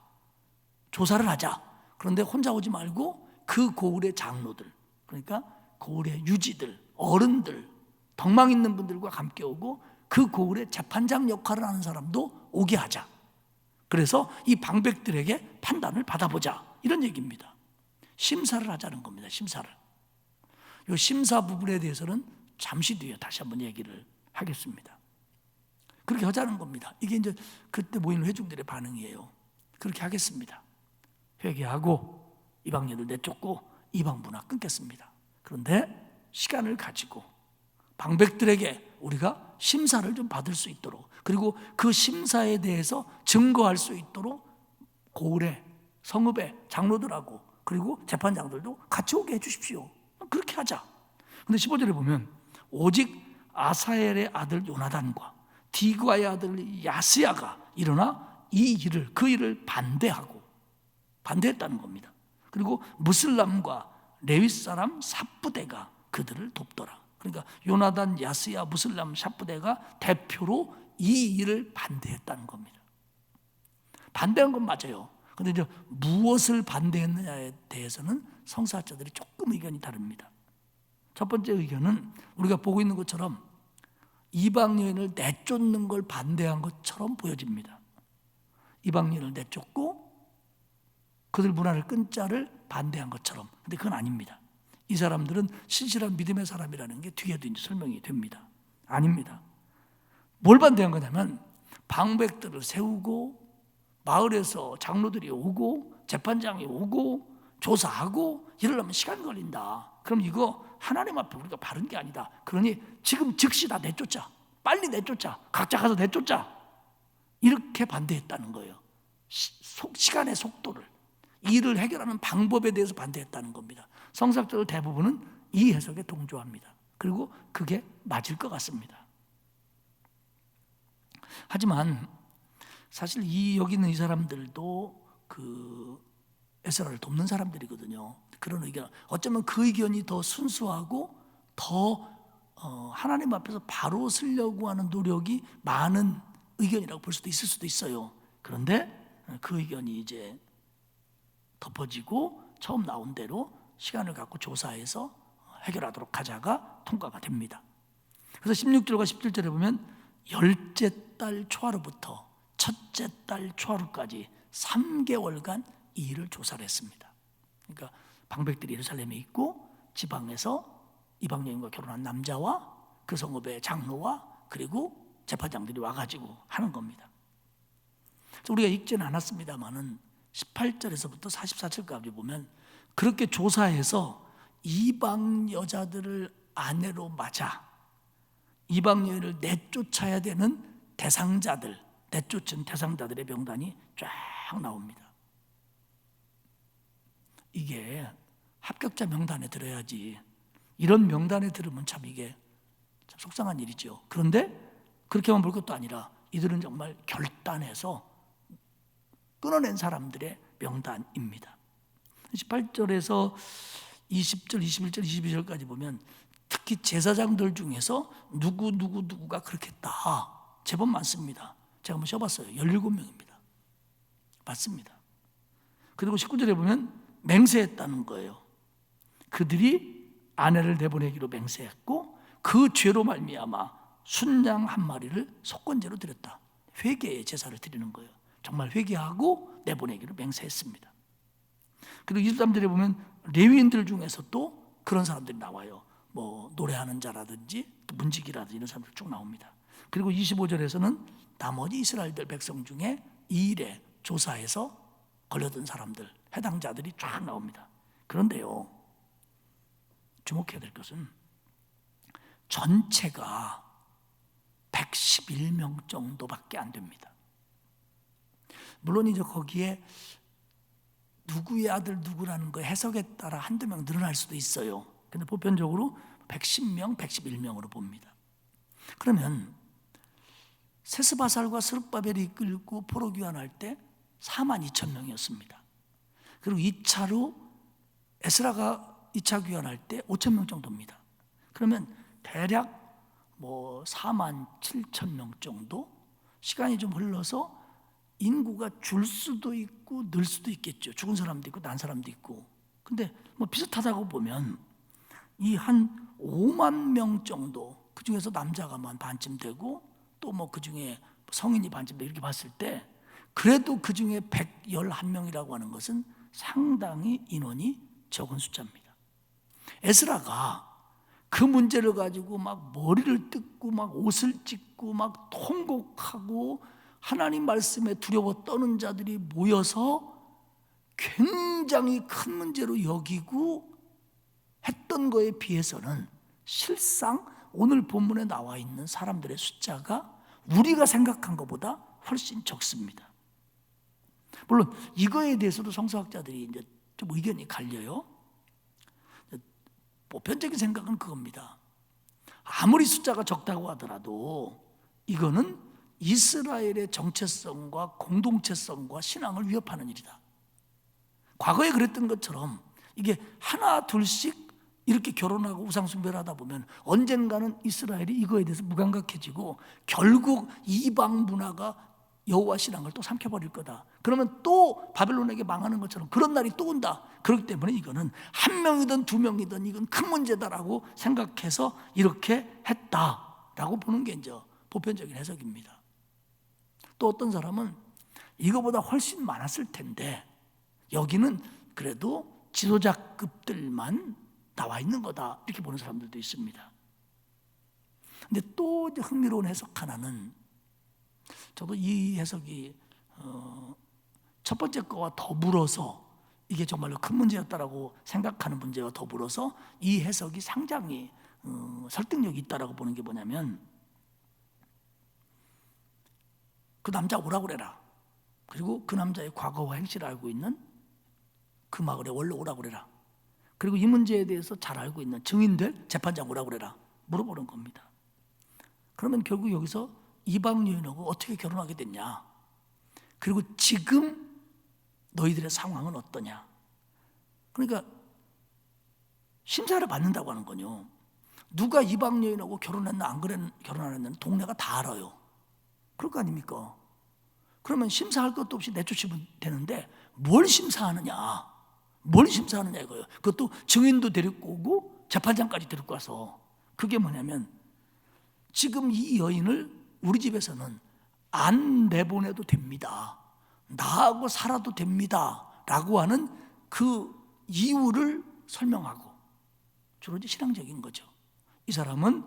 조사를 하자. 그런데 혼자 오지 말고 그 고을의 장로들, 그러니까 고을의 유지들, 어른들, 덕망 있는 분들과 함께 오고 그 고을의 재판장 역할을 하는 사람도 오게 하자. 그래서 이 방백들에게 판단을 받아보자, 이런 얘기입니다. 심사를 하자는 겁니다. 심사를. 이 심사 부분에 대해서는 잠시 뒤에 다시 한번 얘기를 하겠습니다. 그렇게 하자는 겁니다. 이게 이제 그때 모이는 회중들의 반응이에요. 그렇게 하겠습니다. 회개하고 이방인을 내쫓고 이방 문화 끊겠습니다. 그런데 시간을 가지고 방백들에게 우리가 심사를 좀 받을 수 있도록, 그리고 그 심사에 대해서 증거할 수 있도록 고을의 성읍의 장로들하고 그리고 재판장들도 같이 오게 해주십시오. 그렇게 하자. 근데 15절에 보면 오직 아사엘의 아들 요나단과 디그와의 아들 야스야가 일어나 그 일을 반대했다는 겁니다. 그리고 무슬람과 레위 사람 삽부대가 그들을 돕더라. 그러니까 요나단, 야스야, 무슬람, 삽부대가 대표로 이 일을 반대했다는 겁니다. 반대한 건 맞아요. 그런데 이제 무엇을 반대했느냐에 대해서는 성사학자들이 조금 의견이 다릅니다. 첫 번째 의견은 우리가 보고 있는 것처럼 이방 여인을 내쫓는 걸 반대한 것처럼 보여집니다. 이방 여인을 내쫓고 그들 문화를 끊자를 반대한 것처럼. 근데 그건 아닙니다. 이 사람들은 신실한 믿음의 사람이라는 게 뒤에도 이제 설명이 됩니다. 아닙니다. 뭘 반대한 거냐면 방백들을 세우고 마을에서 장로들이 오고 재판장이 오고 조사하고 이러려면 시간 걸린다. 그럼 이거 하나님 앞에 우리가 바른 게 아니다. 그러니 지금 즉시 다 내쫓자. 빨리 내쫓자. 각자 가서 내쫓자. 이렇게 반대했다는 거예요. 시간의 속도를, 일을 해결하는 방법에 대해서 반대했다는 겁니다. 성사학자들 대부분은 이 해석에 동조합니다. 그리고 그게 맞을 것 같습니다. 하지만 사실 여기 있는 이 사람들도 그 에스라를 돕는 사람들이거든요. 그런 의견, 어쩌면 그 의견이 더 순수하고 더 하나님 앞에서 바로 서려고 하는 노력이 많은 의견이라고 볼 수도 있을 수도 있어요. 그런데 그 의견이 이제 덮어지고 처음 나온 대로 시간을 갖고 조사해서 해결하도록 하자가 통과가 됩니다. 그래서 16절과 17절에 보면 열째 달 초하루부터 첫째 달 초하루까지 3개월간 이 일을 조사를 했습니다. 그러니까 방백들이 예루살렘에 있고 지방에서 이방 여인과 결혼한 남자와 그 성읍의 장로와 그리고 재판장들이 와가지고 하는 겁니다. 우리가 읽지는 않았습니다만은 18절에서부터 44절까지 보면 그렇게 조사해서 이방 여자들을 아내로 맞아 이방 여인을 내쫓아야 되는 대상자들, 내쫓은 대상자들의 명단이 쫙 나옵니다. 이게 합격자 명단에 들어야지, 이런 명단에 들으면 참 이게 참 속상한 일이죠. 그런데 그렇게만 볼 것도 아니라 이들은 정말 결단해서 끊어낸 사람들의 명단입니다. 18절에서 20절, 21절, 22절까지 보면 특히 제사장들 중에서 누구가 그렇게 했다. 제법 많습니다. 제가 한번 쉬어봤어요. 17명입니다. 맞습니다. 그리고 19절에 보면 맹세했다는 거예요. 그들이 아내를 내보내기로 맹세했고 그 죄로 말미암아 순양 한 마리를 속건제로 드렸다. 회개의 제사를 드리는 거예요. 정말 회개하고 내보내기로 맹세했습니다. 그리고 23절에 보면 레위인들 중에서 또 그런 사람들이 나와요. 뭐 노래하는 자라든지 또 문지기라든지 이런 사람들 쭉 나옵니다. 그리고 25절에서는 나머지 이스라엘들 백성 중에 이 일에 조사해서 걸려든 사람들, 해당자들이 쫙 나옵니다. 그런데요, 주목해야 될 것은 전체가 111명 정도밖에 안 됩니다. 물론 이제 거기에 누구의 아들 누구라는 거 해석에 따라 한두 명 늘어날 수도 있어요. 근데 보편적으로 110명, 111명으로 봅니다. 그러면 세스바살과 스룹바벨이 이끌고 포로귀환할 때 42,000명이었습니다. 그리고 2차로 에스라가 2차 귀환할 때 5,000명 정도입니다. 그러면 대략 47,000명 정도 시간이 좀 흘러서 인구가 줄 수도 있고 늘 수도 있겠죠. 죽은 사람도 있고 난 사람도 있고. 근데 비슷하다고 보면 이 한 5만 명 정도, 그 중에서 남자가 반쯤 되고 또 그 중에 성인이 반쯤 되고 이렇게 봤을 때 그래도 그 중에 111명이라고 하는 것은 상당히 인원이 적은 숫자입니다. 에스라가 그 문제를 가지고 막 머리를 뜯고 막 옷을 찢고 막 통곡하고 하나님 말씀에 두려워 떠는 자들이 모여서 굉장히 큰 문제로 여기고 했던 거에 비해서는 실상 오늘 본문에 나와 있는 사람들의 숫자가 우리가 생각한 것보다 훨씬 적습니다. 물론 이거에 대해서도 성서학자들이 이제 좀 의견이 갈려요. 보편적인 생각은 그겁니다. 아무리 숫자가 적다고 하더라도 이거는 이스라엘의 정체성과 공동체성과 신앙을 위협하는 일이다. 과거에 그랬던 것처럼 이게 하나 둘씩 이렇게 결혼하고 우상숭배를 하다 보면 언젠가는 이스라엘이 이거에 대해서 무감각해지고 결국 이방 문화가 여호와 신앙을 또 삼켜버릴 거다. 그러면 또 바벨론에게 망하는 것처럼 그런 날이 또 온다. 그렇기 때문에 이거는 한 명이든 두 명이든 이건 큰 문제다라고 생각해서 이렇게 했다라고 보는 게 이제 보편적인 해석입니다. 또 어떤 사람은 이거보다 훨씬 많았을 텐데 여기는 그래도 지도자급들만 나와 있는 거다 이렇게 보는 사람들도 있습니다. 근데 또 이제 흥미로운 해석 하나는 저도 이 해석이 첫 번째 거와 더불어서 이게 정말로 큰 문제였다라고 생각하는 문제와 더불어서 이 해석이 상당히 설득력이 있다라고 보는 게 뭐냐면 그 남자 오라고 그래라. 그리고 그 남자의 과거와 행실을 알고 있는 그 마을에 원로 오라고 그래라. 그리고 이 문제에 대해서 잘 알고 있는 증인들 재판장 오라고 그래라. 물어보는 겁니다. 그러면 결국 여기서 이방 여인하고 어떻게 결혼하게 됐냐? 그리고 지금 너희들의 상황은 어떠냐? 그러니까 심사를 받는다고 하는 거요. 누가 이방 여인하고 결혼했나 안 결혼 안 했나 동네가 다 알아요. 그럴 거 아닙니까? 그러면 심사할 것도 없이 내쫓으면 되는데 뭘 심사하느냐? 뭘 심사하느냐 이거예요. 그것도 증인도 데리고 오고 재판장까지 데리고 와서. 그게 뭐냐면 지금 이 여인을 우리 집에서는 안 내보내도 됩니다. 나하고 살아도 됩니다. 라고 하는 그 이유를 설명하고 주로 이제 신앙적인 거죠. 이 사람은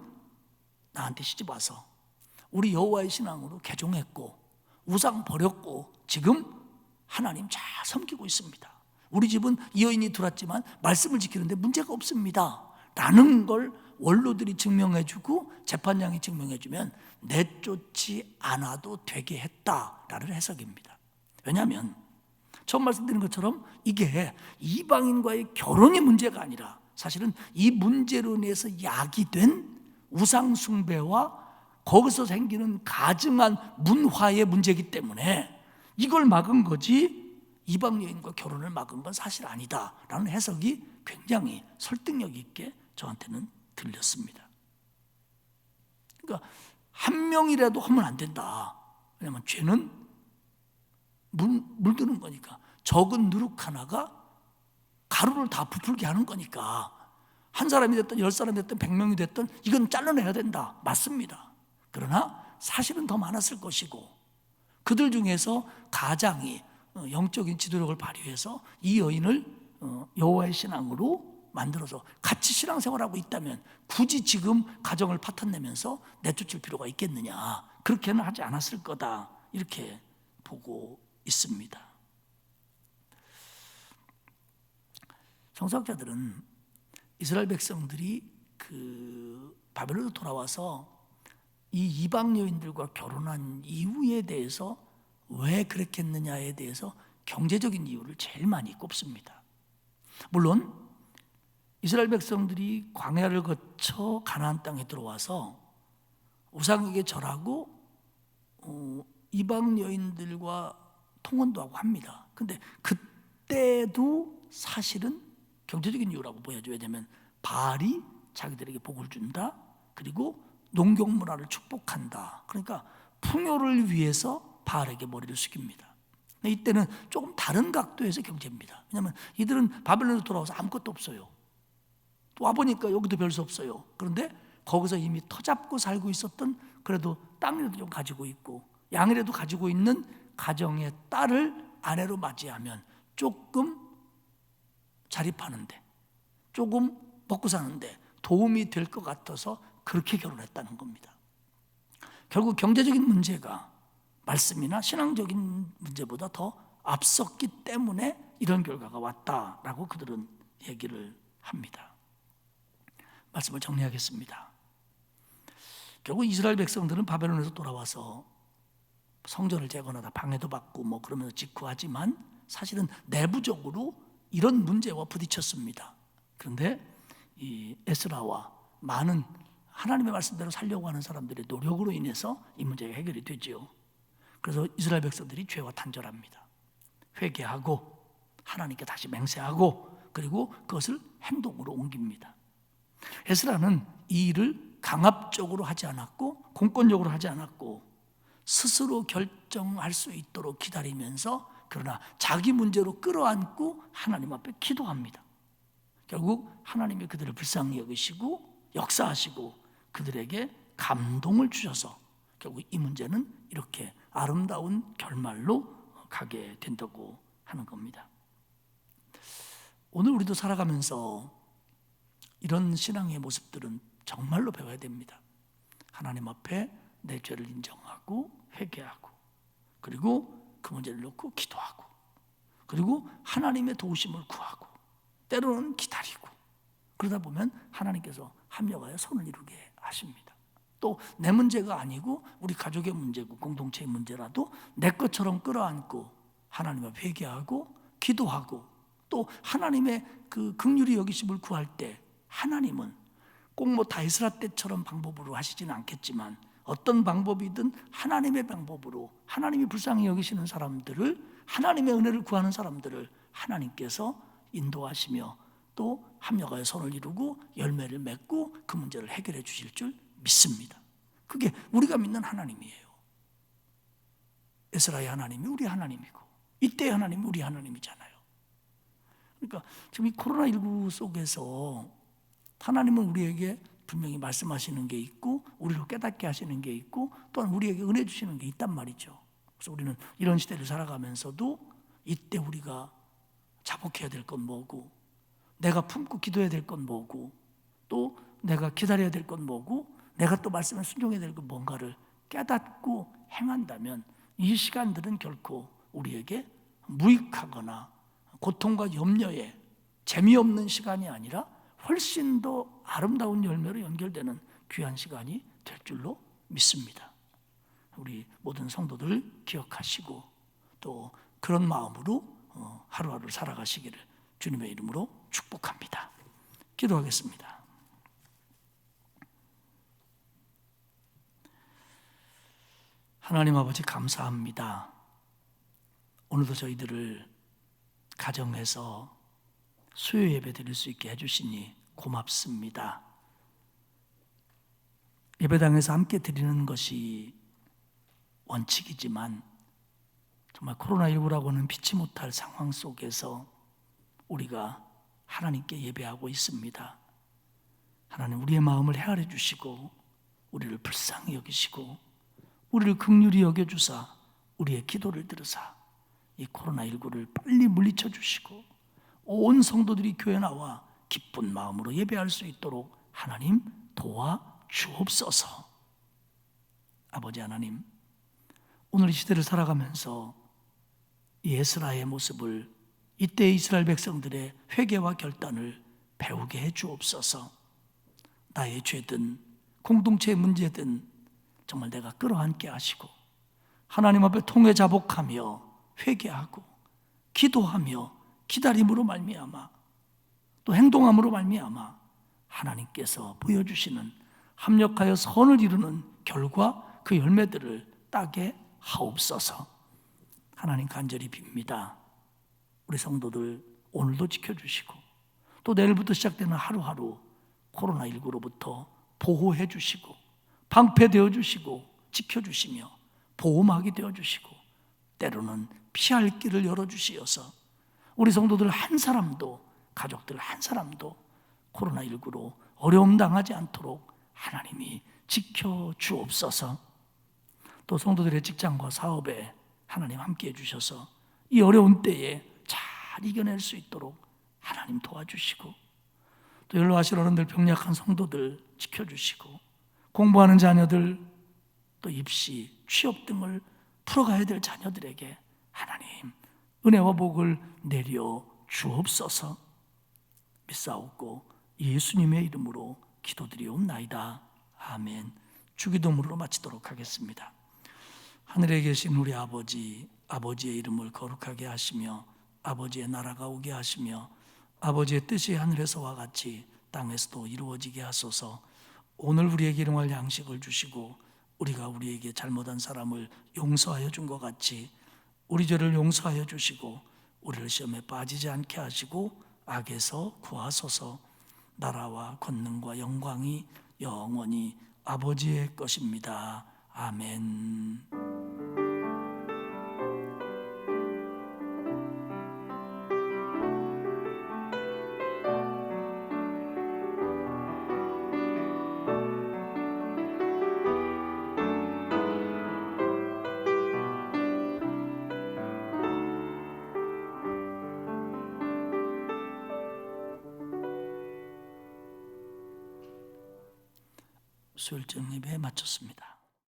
나한테 시집 와서 우리 여호와의 신앙으로 개종했고 우상 버렸고 지금 하나님 잘 섬기고 있습니다. 우리 집은 이 여인이 들어왔지만 말씀을 지키는데 문제가 없습니다. 라는 걸 원로들이 증명해주고 재판장이 증명해주면 내쫓지 않아도 되게 했다라는 해석입니다. 왜냐하면 처음 말씀드린 것처럼 이게 이방인과의 결혼이 문제가 아니라 사실은 이 문제로 인해서 야기된 우상 숭배와 거기서 생기는 가증한 문화의 문제이기 때문에 이걸 막은 거지 이방 여인과 결혼을 막은 건 사실 아니다라는 해석이 굉장히 설득력 있게 저한테는 들렸습니다. 그러니까 한 명이라도 하면 안 된다. 왜냐하면 죄는 물드는 거니까. 적은 누룩 하나가 가루를 다 부풀게 하는 거니까 한 사람이 됐든 10사람이 됐든 100명이 됐든 이건 잘라내야 된다. 맞습니다. 그러나 사실은 더 많았을 것이고 그들 중에서 가장이 영적인 지도력을 발휘해서 이 여인을 여호와의 신앙으로 만들어서 같이 신앙생활하고 있다면 굳이 지금 가정을 파탄내면서 내쫓을 필요가 있겠느냐. 그렇게는 하지 않았을 거다. 이렇게 보고 있습니다. 성서학자들은 이스라엘 백성들이 그 바벨론으로 돌아와서 이 이방 여인들과 결혼한 이유에 대해서 왜 그랬겠느냐에 대해서 경제적인 이유를 제일 많이 꼽습니다. 물론 이스라엘 백성들이 광야를 거쳐 가나안 땅에 들어와서 우상에게 절하고 이방 여인들과 통혼도 하고 합니다. 근데 그때도 사실은 경제적인 이유라고 보여요. 왜냐하면 바알이 자기들에게 복을 준다. 그리고 농경 문화를 축복한다. 그러니까 풍요를 위해서 바알에게 머리를 숙입니다. 이때는 조금 다른 각도에서 경제입니다. 왜냐하면 이들은 바벨론으로 돌아와서 아무것도 없어요. 또 와보니까 여기도 별 수 없어요. 그런데 거기서 이미 터잡고 살고 있었던, 그래도 땅이라도 좀 가지고 있고 양이라도 가지고 있는 가정의 딸을 아내로 맞이하면 조금 자립하는데, 조금 먹고 사는데 도움이 될 것 같아서 그렇게 결혼했다는 겁니다. 결국 경제적인 문제가 말씀이나 신앙적인 문제보다 더 앞섰기 때문에 이런 결과가 왔다라고 그들은 얘기를 합니다. 말씀을 정리하겠습니다. 결국 이스라엘 백성들은 바벨론에서 돌아와서 성전을 재건하다 방해도 받고 뭐 그러면서 직후하지만 사실은 내부적으로 이런 문제와 부딪혔습니다. 그런데 이 에스라와 많은 하나님의 말씀대로 살려고 하는 사람들의 노력으로 인해서 이 문제가 해결이 되지요. 그래서 이스라엘 백성들이 죄와 단절합니다. 회개하고 하나님께 다시 맹세하고 그리고 그것을 행동으로 옮깁니다. 에스라는 이 일을 강압적으로 하지 않았고 공권적으로 하지 않았고 스스로 결정할 수 있도록 기다리면서, 그러나 자기 문제로 끌어안고 하나님 앞에 기도합니다. 결국 하나님이 그들을 불쌍히 여기시고 역사하시고 그들에게 감동을 주셔서 결국 이 문제는 이렇게 아름다운 결말로 가게 된다고 하는 겁니다. 오늘 우리도 살아가면서 이런 신앙의 모습들은 정말로 배워야 됩니다. 하나님 앞에 내 죄를 인정하고 회개하고 그리고 그 문제를 놓고 기도하고 그리고 하나님의 도우심을 구하고 때로는 기다리고, 그러다 보면 하나님께서 합력하여 손을 이루게 하십니다. 또 내 문제가 아니고 우리 가족의 문제고 공동체의 문제라도 내 것처럼 끌어안고 하나님 앞에 회개하고 기도하고 또 하나님의 그 긍휼히 여기심을 구할 때 하나님은 꼭 뭐 다이스라 때처럼 방법으로 하시지는 않겠지만 어떤 방법이든 하나님의 방법으로 하나님이 불쌍히 여기시는 사람들을, 하나님의 은혜를 구하는 사람들을 하나님께서 인도하시며 또 합력하여 손을 이루고 열매를 맺고 그 문제를 해결해 주실 줄 믿습니다. 그게 우리가 믿는 하나님이에요. 에스라의 하나님이 우리 하나님이고 이때의 하나님이 우리 하나님이잖아요. 그러니까 지금 이 코로나19 속에서 하나님은 우리에게 분명히 말씀하시는 게 있고 우리를 깨닫게 하시는 게 있고 또한 우리에게 은혜 주시는 게 있단 말이죠. 그래서 우리는 이런 시대를 살아가면서도 이때 우리가 자복해야 될 건 뭐고, 내가 품고 기도해야 될 건 뭐고, 또 내가 기다려야 될 건 뭐고, 내가 또 말씀에 순종해야 될 건 뭔가를 깨닫고 행한다면 이 시간들은 결코 우리에게 무익하거나 고통과 염려에 재미없는 시간이 아니라 훨씬 더 아름다운 열매로 연결되는 귀한 시간이 될 줄로 믿습니다. 우리 모든 성도들 기억하시고 또 그런 마음으로 하루하루 살아가시기를 주님의 이름으로 축복합니다. 기도하겠습니다. 하나님 아버지 감사합니다. 오늘도 저희들을 가정에서 수요 예배 드릴 수 있게 해주시니 고맙습니다. 예배당에서 함께 드리는 것이 원칙이지만 정말 코로나19라고는 피치 못할 상황 속에서 우리가 하나님께 예배하고 있습니다. 하나님 우리의 마음을 헤아려 주시고 우리를 불쌍히 여기시고 우리를 긍휼히 여겨주사 우리의 기도를 들으사 이 코로나19를 빨리 물리쳐 주시고 온 성도들이 교회 나와 기쁜 마음으로 예배할 수 있도록 하나님 도와주옵소서. 아버지 하나님, 오늘 이 시대를 살아가면서 이 에스라의 모습을, 이때의 이스라엘 백성들의 회개와 결단을 배우게 해 주옵소서. 나의 죄든 공동체의 문제든 정말 내가 끌어안게 하시고 하나님 앞에 통회 자복하며 회개하고 기도하며 기다림으로 말미암아 또 행동함으로 말미암아 하나님께서 보여주시는 합력하여 선을 이루는 결과 그 열매들을 따게 하옵소서. 하나님 간절히 빕니다. 우리 성도들 오늘도 지켜주시고 또 내일부터 시작되는 하루하루 코로나19로부터 보호해 주시고 방패되어 주시고 지켜주시며 보호막이 되어 주시고 때로는 피할 길을 열어주시어서 우리 성도들 한 사람도, 가족들 한 사람도 코로나19로 어려움 당하지 않도록 하나님이 지켜주옵소서. 또 성도들의 직장과 사업에 하나님 함께해 주셔서 이 어려운 때에 잘 이겨낼 수 있도록 하나님 도와주시고 또 연로하신 어른들, 병약한 성도들 지켜주시고 공부하는 자녀들, 또 입시, 취업 등을 풀어가야 될 자녀들에게 하나님 은혜와 복을 내려 주옵소서. 믿사옵고 예수님의 이름으로 기도드리옵나이다. 아멘. 주기도문으로 마치도록 하겠습니다. 하늘에 계신 우리 아버지, 아버지의 이름을 거룩하게 하시며 아버지의 나라가 오게 하시며 아버지의 뜻이 하늘에서와 같이 땅에서도 이루어지게 하소서. 오늘 우리에게 일용할 양식을 주시고 우리가 우리에게 잘못한 사람을 용서하여 준 것 같이 우리 죄를 용서하여 주시고 우리를 시험에 빠지지 않게 하시고 악에서 구하소서. 나라와 권능과 영광이 영원히 아버지의 것입니다. 아멘. 수요일적 예배 마쳤습니다.